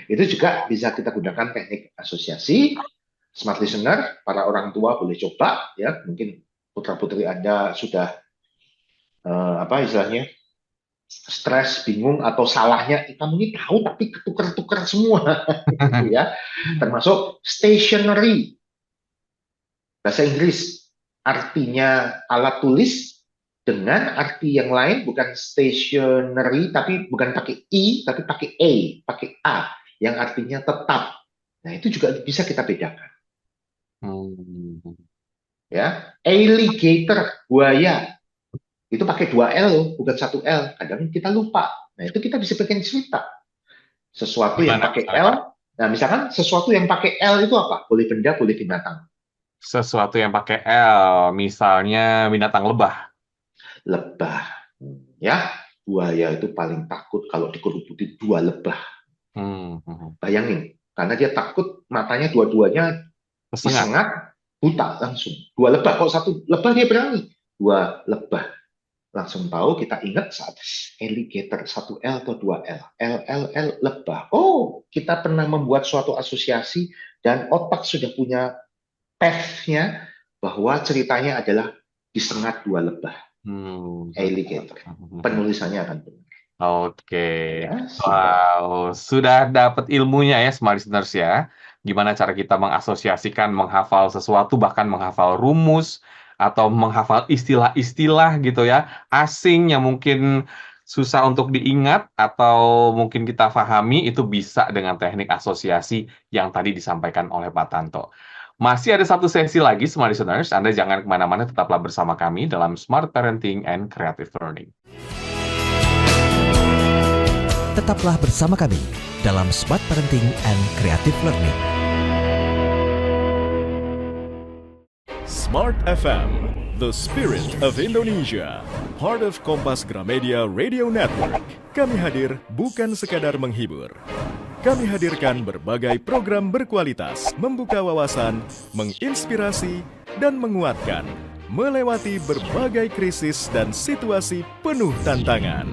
Itu juga bisa kita gunakan teknik asosiasi. Smart listener, para orang tua boleh coba ya. Mungkin putra-putri Anda sudah istilahnya stres, bingung atau salahnya kamu ini tahu tapi ketuker-tuker semua gitu ya. Termasuk stationery. Bahasa Inggris artinya alat tulis dengan arti yang lain, bukan stationery tapi bukan pakai i tapi pakai pakai a yang artinya tetap. Nah, itu juga bisa kita bedakan. Ya, alligator, buaya. Itu pakai 2L, bukan 1L. Kadang kita lupa. Nah, itu kita bisa bikin cerita. Sesuatu yang pakai L. Nah, misalkan sesuatu yang pakai L itu apa? Boleh benda, boleh binatang. Sesuatu yang pakai L, misalnya binatang lebah. Lebah. Ya, buaya itu paling takut kalau dikerubuti 2 lebah. Bayangin, karena dia takut matanya dua-duanya disengat, buta langsung. 2 lebah, kalau 1 lebah dia berani. 2 lebah. Langsung tahu, kita ingat saat alligator 1L atau 2L. L, lebah. Oh, kita pernah membuat suatu asosiasi dan otak sudah punya path-nya bahwa ceritanya adalah disengat 2 lebah. Alligator. Penulisannya akan benar. Oke. Ya, Wow, sudah dapat ilmunya ya, smart listeners ya. Gimana cara kita mengasosiasikan, menghafal sesuatu, bahkan menghafal rumus, atau menghafal istilah-istilah gitu ya, asing yang mungkin susah untuk diingat, atau mungkin kita pahami, itu bisa dengan teknik asosiasi yang tadi disampaikan oleh Pak Tanto. Masih ada satu sesi lagi, smart listeners. Anda jangan kemana-mana, tetaplah bersama kami dalam Smart Parenting and Creative Learning. Tetaplah bersama kami dalam Smart Parenting and Creative Learning. Smart FM, the spirit of Indonesia, part of Kompas Gramedia Radio Network. Kami hadir bukan sekadar menghibur. Kami hadirkan berbagai program berkualitas, membuka wawasan, menginspirasi, dan menguatkan melewati berbagai krisis dan situasi penuh tantangan.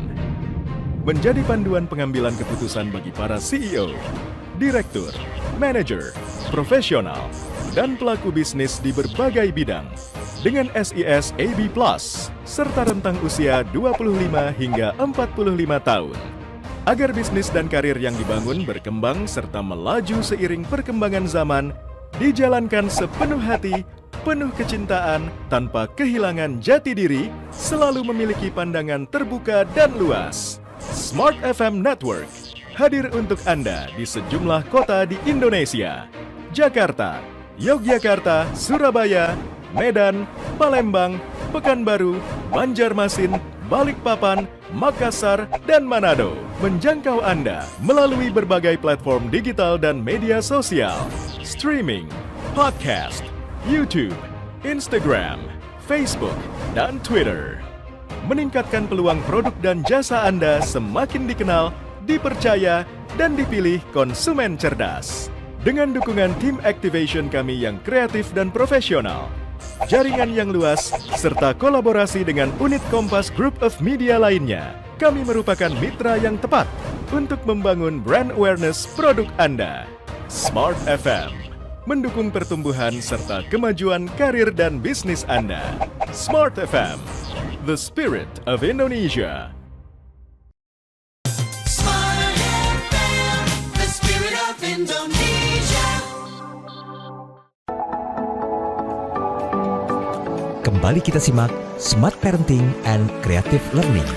Menjadi panduan pengambilan keputusan bagi para CEO, direktur, manajer, profesional, dan pelaku bisnis di berbagai bidang. Dengan SIS AB Plus, serta rentang usia 25 hingga 45 tahun. Agar bisnis dan karir yang dibangun berkembang serta melaju seiring perkembangan zaman, dijalankan sepenuh hati, penuh kecintaan, tanpa kehilangan jati diri, selalu memiliki pandangan terbuka dan luas. Smart FM Network hadir untuk Anda di sejumlah kota di Indonesia. Jakarta, Yogyakarta, Surabaya, Medan, Palembang, Pekanbaru, Banjarmasin, Balikpapan, Makassar, dan Manado. Menjangkau Anda melalui berbagai platform digital dan media sosial, streaming, podcast, YouTube, Instagram, Facebook, dan Twitter. Meningkatkan peluang produk dan jasa Anda semakin dikenal, dipercaya, dan dipilih konsumen cerdas. Dengan dukungan tim activation kami yang kreatif dan profesional, jaringan yang luas, serta kolaborasi dengan unit Kompas Group of Media lainnya, kami merupakan mitra yang tepat untuk membangun brand awareness produk Anda. Smart FM mendukung pertumbuhan serta kemajuan karir dan bisnis Anda. Smart FM, the spirit of Indonesia. Smart FM, the spirit of Indonesia. Kembali kita simak Smart Parenting and Creative Learning.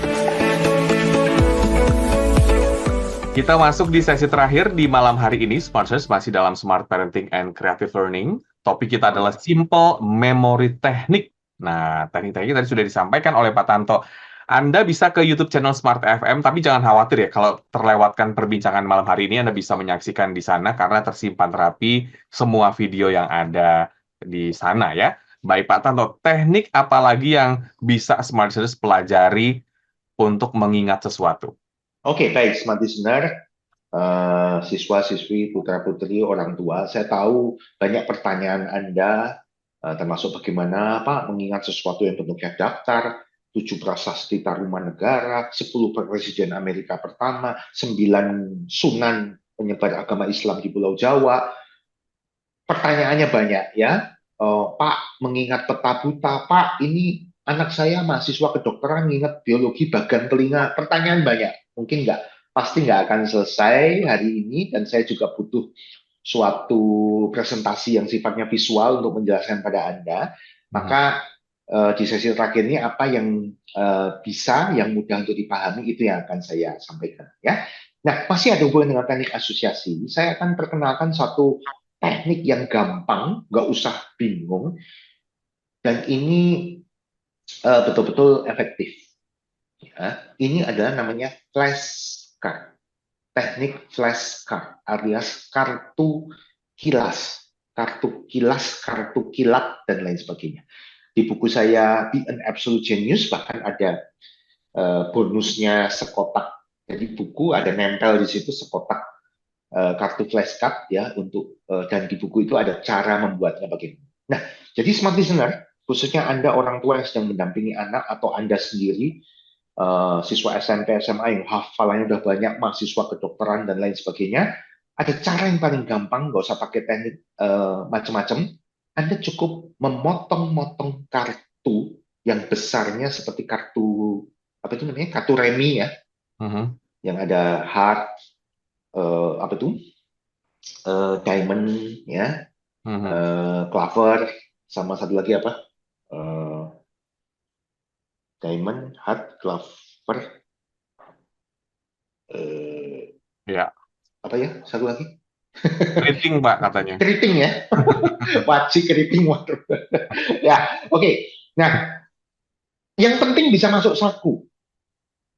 Kita masuk di sesi terakhir di malam hari ini. Smarters masih dalam Smart Parenting and Creative Learning. Topik kita adalah Simple Memory Technique. Nah, teknik-teknik tadi sudah disampaikan oleh Pak Tanto. Anda bisa ke YouTube channel Smart FM, tapi jangan khawatir ya, kalau terlewatkan perbincangan malam hari ini, Anda bisa menyaksikan di sana karena tersimpan rapi semua video yang ada di sana ya. Baik Pak Tanto, teknik apa lagi yang bisa Smart Listeners pelajari untuk mengingat sesuatu? Oke, baik, Smart Listener, siswa-siswi, putra-putri, orang tua, saya tahu banyak pertanyaan Anda, termasuk bagaimana Pak mengingat sesuatu yang bentuknya daftar, 7 prasasti taruman negara, 10 presiden Amerika pertama, 9 sunan penyebar agama Islam di Pulau Jawa. Pertanyaannya banyak ya. Pak, mengingat peta buta, Pak, ini anak saya mahasiswa kedokteran mengingat biologi bagan telinga. Pertanyaan banyak, mungkin pasti nggak akan selesai hari ini, dan saya juga butuh suatu presentasi yang sifatnya visual untuk menjelaskan pada Anda. Maka di sesi terakhir ini apa yang bisa, yang mudah untuk dipahami, itu yang akan saya sampaikan ya. Nah, masih ada hubungan dengan teknik asosiasi. Saya akan perkenalkan satu teknik yang gampang, nggak usah bingung, dan ini betul-betul efektif. Ya, ini adalah namanya flashcard, teknik flashcard, alias kartu kilas, kartu kilat, dan lain sebagainya. Di buku saya Be an Absolute Genius bahkan ada bonusnya sekotak. Jadi buku ada nempel di situ sekotak kartu flashcard ya, untuk dan di buku itu ada cara membuatnya bagaimana. Nah, jadi Smart Listener, khususnya Anda orang tua yang sedang mendampingi anak atau Anda sendiri siswa SMP, SMA yang hafalannya udah banyak, mahasiswa kedokteran dan lain sebagainya, ada cara yang paling gampang, nggak usah pakai teknik macam-macam. Anda cukup memotong-motong kartu yang besarnya seperti kartu apa itu namanya, kartu remi ya, yang ada heart, apa itu, diamond ya, clover, sama satu lagi apa, diamond, heart, clover, Ya, apa ya satu lagi, keriting Pak katanya. keriting ya, wajib keriting, waduh. Ya, oke. Nah, yang penting bisa masuk saku.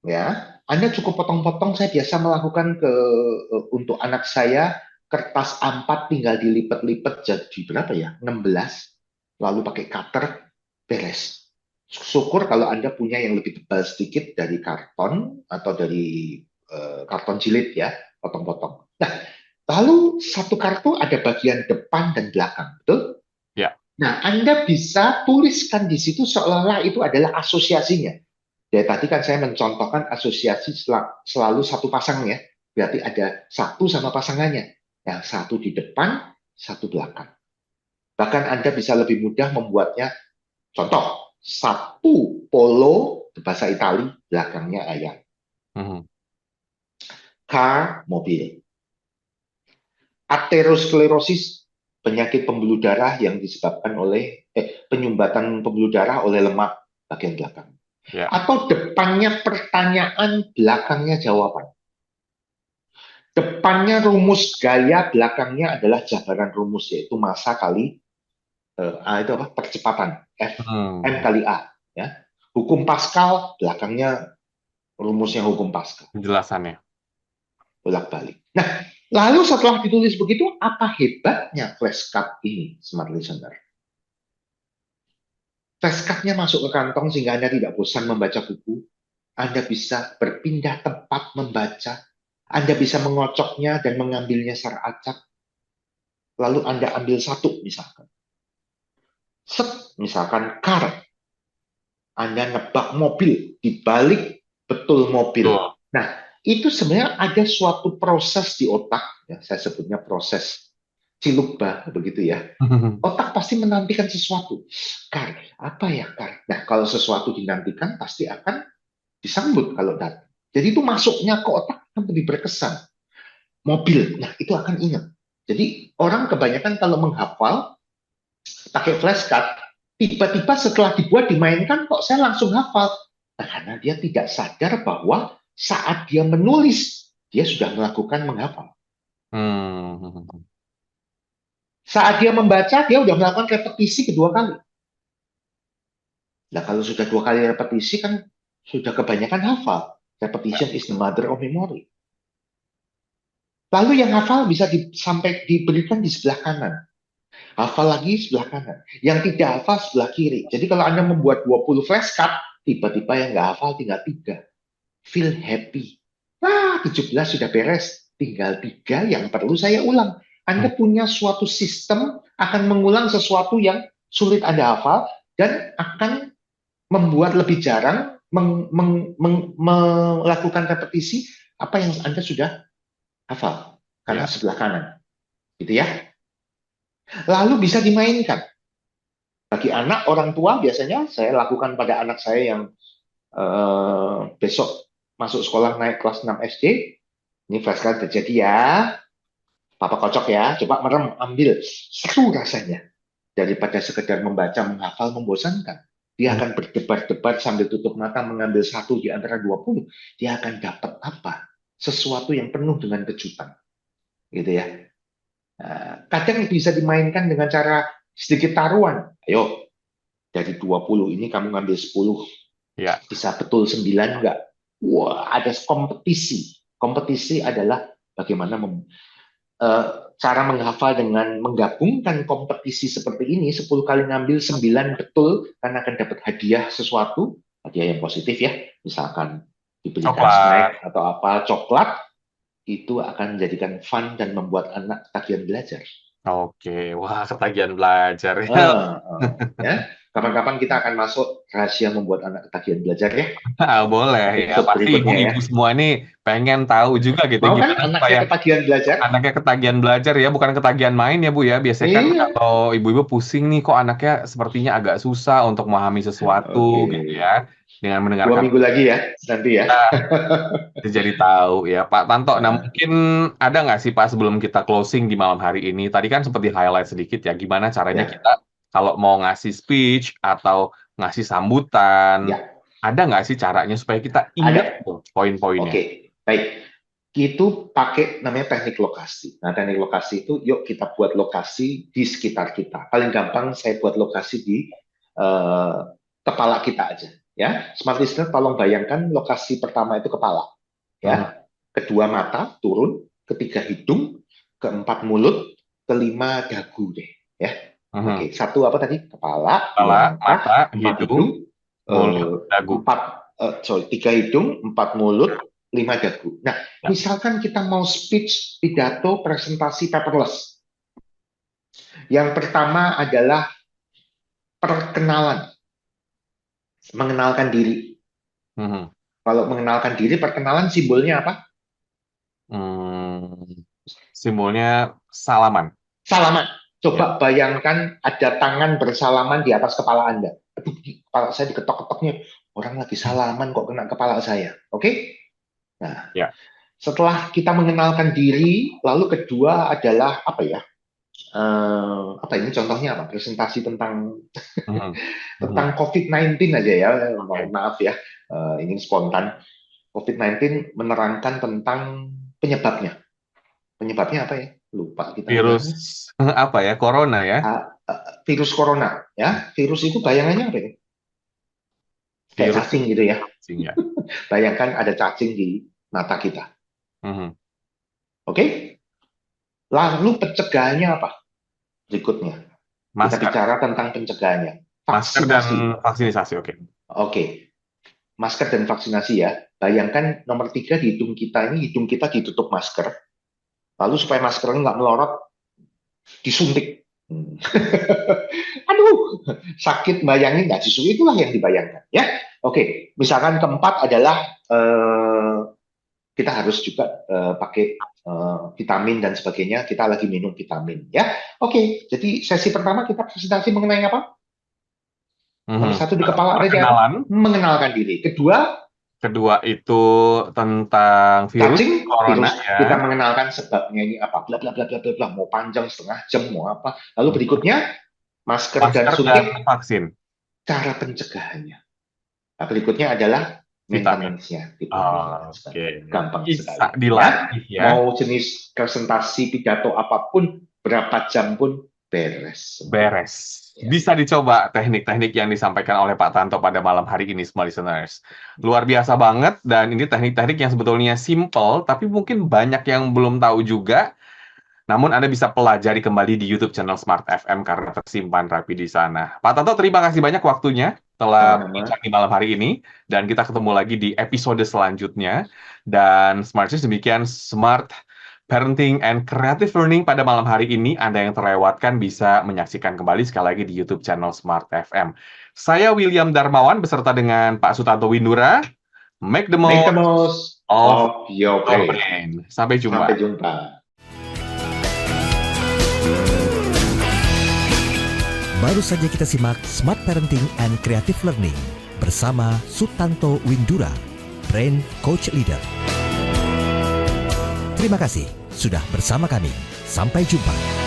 Ya, Anda cukup potong-potong. Saya biasa melakukan untuk anak saya, kertas A4 tinggal dilipat-lipat jadi berapa ya? 16. Lalu pakai cutter, beres. Syukur kalau Anda punya yang lebih tebal sedikit dari karton atau dari karton jilid ya, potong-potong. Nah, lalu satu kartu ada bagian depan dan belakang, betul? Ya. Nah, Anda bisa tuliskan di situ seolah-olah itu adalah asosiasinya. Dari tadi kan saya mencontohkan asosiasi selalu satu pasang ya. Berarti ada satu sama pasangannya. Yang satu di depan, satu belakang. Bahkan Anda bisa lebih mudah membuatnya. Contoh, satu polo bahasa Itali, belakangnya ayam. Mhm. Car, mobil. Aterosklerosis, penyakit pembuluh darah yang disebabkan oleh penyumbatan pembuluh darah oleh lemak bagian belakang. Ya. Atau depannya pertanyaan, belakangnya jawaban. Depannya rumus gaya, belakangnya adalah jabaran rumus, yaitu massa kali itu apa? Percepatan, F M Hmm. kali A. Ya. Hukum Pascal, belakangnya rumusnya hukum Pascal. Penjelasannya. Bolak-balik. Nah, lalu setelah ditulis begitu, apa hebatnya flashcard ini, smart listener? Flashcardnya masuk ke kantong sehingga Anda tidak bosan membaca buku. Anda bisa berpindah tempat membaca. Anda bisa mengocoknya dan mengambilnya secara acak. Lalu Anda ambil satu, misalkan. Misalkan car. Anda nebak mobil, dibalik betul mobil. Betul. Nah, itu sebenarnya ada suatu proses di otak, ya, saya sebutnya proses cilukba, begitu ya. Otak pasti menantikan sesuatu. Kar, apa ya Kar? Nah, kalau sesuatu dinantikan, pasti akan disambut kalau datang. Jadi itu masuknya ke otak akan lebih berkesan. Mobil, nah itu akan ingat. Jadi orang kebanyakan kalau menghafal, pakai flashcard, tiba-tiba setelah dibuat dimainkan kok saya langsung hafal. Nah, karena dia tidak sadar bahwa saat dia menulis, dia sudah melakukan menghafal. Hmm. Saat dia membaca, dia sudah melakukan repetisi kedua kali. Nah, kalau sudah dua kali repetisi kan sudah kebanyakan hafal. Repetition is the mother of memory. Lalu yang hafal bisa sampai diberikan di sebelah kanan. Hafal lagi sebelah kanan. Yang tidak hafal sebelah kiri. Jadi kalau Anda membuat 20 flashcard, tiba-tiba yang nggak hafal tinggal 3. Feel happy. 17 sudah beres. Tinggal 3 yang perlu saya ulang. Anda punya suatu sistem akan mengulang sesuatu yang sulit Anda hafal dan akan membuat lebih jarang melakukan repetisi apa yang Anda sudah hafal. Karena Ya. sebelah kanan. Gitu ya. Lalu bisa dimainkan. Bagi anak, orang tua biasanya saya lakukan pada anak saya yang besok masuk sekolah naik kelas 6 SD. Ini flashcard terjadi ya. Papa kocok ya, coba merem, ambil. Seru rasanya. Daripada sekedar membaca, menghafal, membosankan. Dia akan berdebat-debat sambil tutup mata mengambil satu di antara 20. Dia akan dapat apa? Sesuatu yang penuh dengan kejutan. Gitu ya. Kadang bisa dimainkan dengan cara sedikit taruhan. Ayo, dari 20 ini kamu ngambil 10. Ya. Bisa betul 9 enggak? Wah, ada kompetisi. Kompetisi adalah bagaimana cara menghafal dengan menggabungkan kompetisi seperti ini, 10 kali ngambil 9 betul, karena akan dapat hadiah sesuatu, hadiah yang positif ya, misalkan dibelikan Coklat. snack atau apa, coklat, itu akan menjadikan fun dan membuat anak ketagihan belajar. Oke, wah ketagihan belajar ya. Ya. Kapan-kapan kita akan masuk rahasia membuat anak ketagihan belajar ya. Boleh ya, Episode pasti berikutnya ya. ibu-ibu semua ini pengen tahu juga gitu Mau kan gimana anaknya supaya ketagihan belajar? anaknya ketagihan belajar ya, bukan ketagihan main ya Bu ya. Biasanya kan Iya. kalau ibu-ibu pusing nih kok anaknya sepertinya agak susah untuk memahami sesuatu Oke. gitu ya. Dengan 2 mendengarkan minggu lagi ya, nanti ya. jadi tahu ya Pak Tanto. Nah Nah, mungkin ada nggak sih Pak sebelum kita closing di malam hari ini? Tadi kan seperti highlight sedikit ya, gimana caranya ya, kita kalau mau ngasih speech atau ngasih sambutan, ya. ada nggak sih caranya supaya kita Ada. ingat tuh poin-poinnya? Oke, baik. Itu pakai namanya teknik lokasi. Nah, teknik lokasi itu, yuk kita buat lokasi di sekitar kita. Paling gampang saya buat lokasi di kepala kita aja. Ya, smart listener tolong bayangkan lokasi pertama itu kepala. Ya, kedua mata turun, ketiga hidung, keempat mulut, kelima dagu deh. Ya, oke. Satu apa tadi? Kepala, dua Kepala, mata, mata, empat hidung, mulut, dagu. tiga hidung, empat mulut, 5 dagu. Nah, Ya. misalkan kita mau speech, pidato, presentasi paperless. Yang pertama adalah perkenalan, mengenalkan diri. Mhm. Kalau mengenalkan diri, perkenalan simbolnya apa? Simbolnya salaman. Salaman. Coba bayangkan ada tangan bersalaman di atas kepala Anda. Aduh, kepala saya diketok-ketoknya. Orang lagi salaman kok kena kepala saya. Oke? Nah, Ya. setelah kita mengenalkan diri, lalu kedua adalah apa ya? Apa ini contohnya apa? Presentasi tentang Mhm. tentang COVID-19 aja ya. Mohon maaf ya, ini spontan. COVID-19 menerangkan tentang penyebabnya. Penyebabnya apa ya? Lupa kita. Virus apa ya? Corona ya? Virus corona ya. Virus itu bayangannya apa ya? Kayak Virus cacing gitu ya. cacing ya. Bayangkan ada cacing di mata kita. Mhm. Oke? Lalu pencegahannya apa? Berikutnya. Kita Masker, bicara tentang pencegahannya. masker dan Vaksinasi. vaksinasi. Oke. Oke. Masker dan vaksinasi ya. Bayangkan nomor 3 di hidung kita ini, hidung kita ditutup masker. Lalu supaya maskernya nggak melorot, disuntik. Aduh, sakit bayangin nggak? Justru itulah yang dibayangkan. Ya, oke. Misalkan keempat adalah kita harus juga pakai vitamin dan sebagainya. Kita lagi minum vitamin. Ya, oke. Jadi sesi pertama kita presentasi mengenai apa? Nomor 1 di kepala ada Perkenalan. mengenalkan diri. Kedua itu tentang virus Cacing, corona virus. ya. Kita mengenalkan sebabnya ini apa, bla bla bla bla bla, mau panjang setengah jam, mau apa. Lalu berikutnya masker dan Masker suntik, dan vaksin. cara pencegahannya. Nah, berikutnya adalah Vitamin. maintenance-nya. Oke. Gampang Bisa sekali. dilatih ya. Mau jenis presentasi pidato apapun, berapa jam pun beres. Beres. Ya. Bisa dicoba teknik-teknik yang disampaikan oleh Pak Tanto pada malam hari ini, semua listeners. Luar biasa banget, dan ini teknik-teknik yang sebetulnya simple, tapi mungkin banyak yang belum tahu juga. Namun Anda bisa pelajari kembali di YouTube channel Smart FM karena tersimpan rapi di sana. Pak Tanto, terima kasih banyak waktunya telah Sama-sama. berbincang di malam hari ini, dan kita ketemu lagi di episode selanjutnya. Dan Smarters, demikian Smart Parenting and Creative Learning pada malam hari ini. Anda yang terlewatkan bisa menyaksikan kembali sekali lagi di YouTube channel Smart FM. Saya William Darmawan beserta dengan Pak Sutanto Windura. Make the Make the most most of of your your brain. brain. Sampai jumpa. Sampai jumpa. Baru saja kita simak Smart Parenting and Creative Learning bersama Sutanto Windura, Brain Coach Leader. Terima kasih sudah bersama kami. Sampai jumpa.